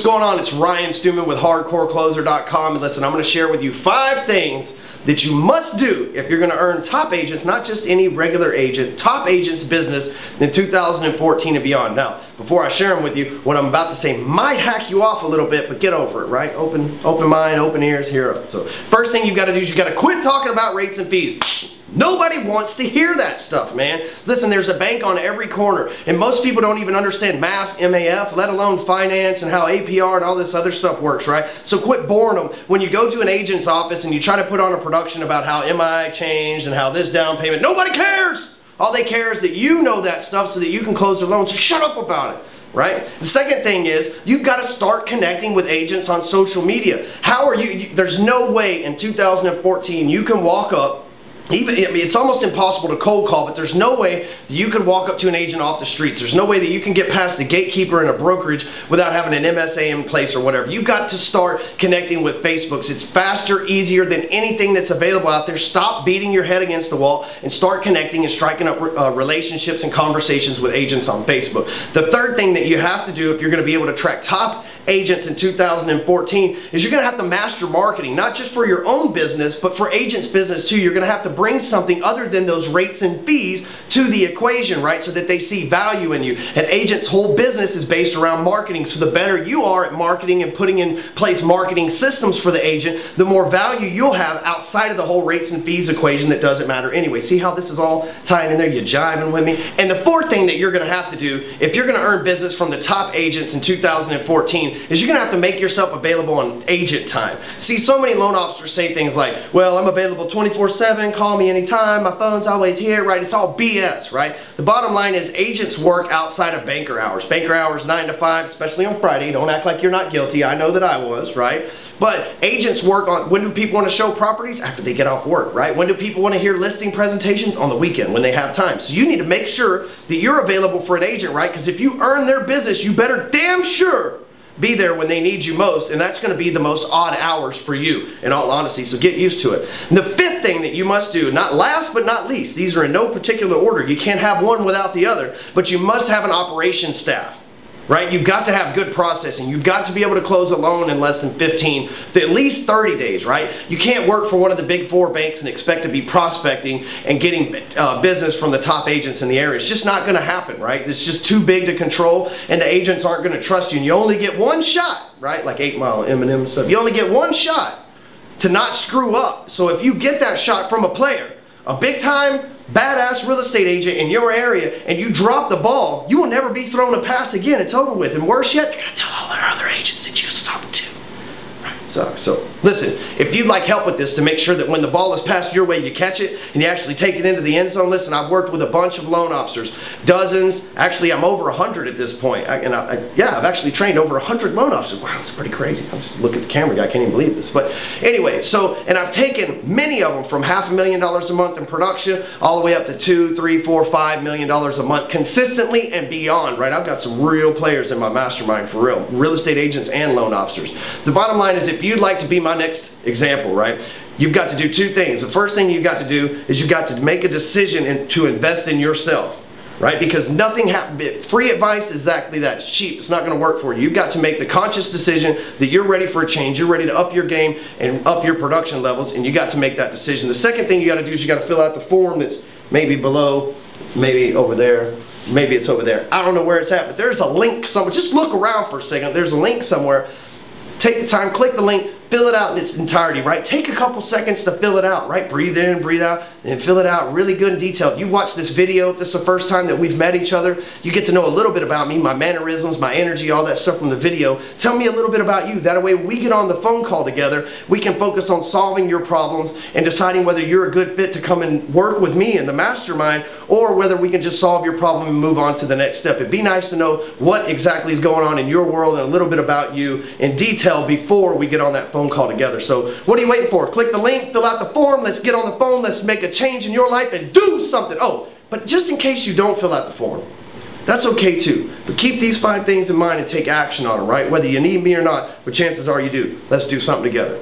going on? It's Ryan Stewman with HardcoreCloser.com, and listen, I'm going to share with you 5 things that you must do if you're going to earn top agents, not just any regular agent, top agents business in 2014 and beyond. Now, before I share them with you, what I'm about to say might hack you off a little bit, but get over it, right? Open mind, open ears, hear it. So first thing you've got to do is you've got to quit talking about rates and fees. Nobody wants to hear that stuff, man. Listen, there's a bank on every corner, and most people don't even understand math, MAF, let alone finance and how APR and all this other stuff works, right? So quit boring them. When you go to an agent's office and you try to put on a production about how MI changed and how this down payment, nobody cares! All they care is that you know that stuff so that you can close their loan, so shut up about it. Right? The second thing is you've got to start connecting with agents on social media. How are you? There's no way in 2014 you can walk up. Even, I mean, it's almost impossible to cold call, but there's no way that you could walk up to an agent off the streets. There's no way that you can get past the gatekeeper in a brokerage without having an MSA in place or whatever. You've got to start connecting with Facebooks. It's faster, easier than anything that's available out there. Stop beating your head against the wall and start connecting and striking up relationships and conversations with agents on Facebook. The third thing that you have to do if you're going to be able to attract top agents in 2014 is you're going to have to master marketing, not just for your own business, but for agents' business too. You're going to have to bring something other than those rates and fees to the equation, right? So that they see value in you. An agent's whole business is based around marketing. So the better you are at marketing and putting in place marketing systems for the agent, the more value you'll have outside of the whole rates and fees equation that doesn't matter anyway. See how this is all tying in there? You're jiving with me? And the fourth thing that you're going to have to do if you're going to earn business from the top agents in 2014 is you're going to have to make yourself available on agent time. See, so many loan officers say things like, well, I'm available 24/7, call me anytime, my phone's always here, right? It's all BS, right? The bottom line is agents work outside of banker hours. Banker hours 9 to 5, especially on Friday. Don't act like you're not guilty. I know that I was, right? But agents work on, when do people want to show properties? After they get off work, right? When do people want to hear listing presentations? On the weekend, when they have time. So you need to make sure that you're available for an agent, right? Because if you earn their business, you better damn sure be there when they need you most, and that's going to be the most odd hours for you, in all honesty, so get used to it. And the fifth thing that you must do, not last but not least, these are in no particular order, you can't have one without the other, but you must have an operations staff. Right? You've got to have good processing. You've got to be able to close a loan in less than 15 to at least 30 days, right? You can't work for one of the big 4 banks and expect to be prospecting and getting business from the top agents in the area. It's just not going to happen, right? It's just too big to control, and the agents aren't going to trust you. And you only get one shot, right? Like 8 Mile Eminem stuff. You only get one shot to not screw up. So if you get that shot from a player, a big time badass real estate agent in your area, and you drop the ball, you will never be thrown a pass again. It's over with. And worse yet, they're going to tell all their other agents that you suck too. Right? So listen, if you'd like help with this to make sure that when the ball is passed your way, you catch it and you actually take it into the end zone, listen, I've worked with a bunch of loan officers, dozens, actually I'm over 100 at this point. Yeah, I've actually trained over 100 loan officers. Wow, that's pretty crazy. I'm just looking at the camera guy, I can't even believe this. But anyway, and I've taken many of them from $500,000 a month in production all the way up to $2, $3, $4, $5 million a month consistently and beyond, right? I've got some real players in my mastermind for real estate agents and loan officers. The bottom line is, if you'd like to be my next example, right, you've got to do 2 things. The first thing you've got to do is you've got to make a decision to invest in yourself, right? Because nothing free advice is exactly that. It's cheap. It's not going to work for you. You've got to make the conscious decision that you're ready for a change. You're ready to up your game and up your production levels, and you got to make that decision. The second thing you got to do is you got to fill out the form that's maybe below, maybe over there. Maybe it's over there. I don't know where it's at, but there's a link somewhere. Just look around for a second. There's a link somewhere. Take the time, click the link, fill it out in its entirety, right? Take a couple seconds to fill it out, right? Breathe in, breathe out, and fill it out really good and detailed. You watch this video, if this is the first time that we've met each other, you get to know a little bit about me, my mannerisms, my energy, all that stuff from the video. Tell me a little bit about you. That way, when we get on the phone call together, we can focus on solving your problems and deciding whether you're a good fit to come and work with me in the mastermind, or whether we can just solve your problem and move on to the next step. It'd be nice to know what exactly is going on in your world and a little bit about you in detail before we get on that phone call together. So what are you waiting for? Click the link, fill out the form, let's get on the phone, let's make a change in your life and do something. Oh, but just in case you don't fill out the form, that's okay too. But keep these 5 things in mind and take action on them, right? Whether you need me or not, but chances are you do. Let's do something together.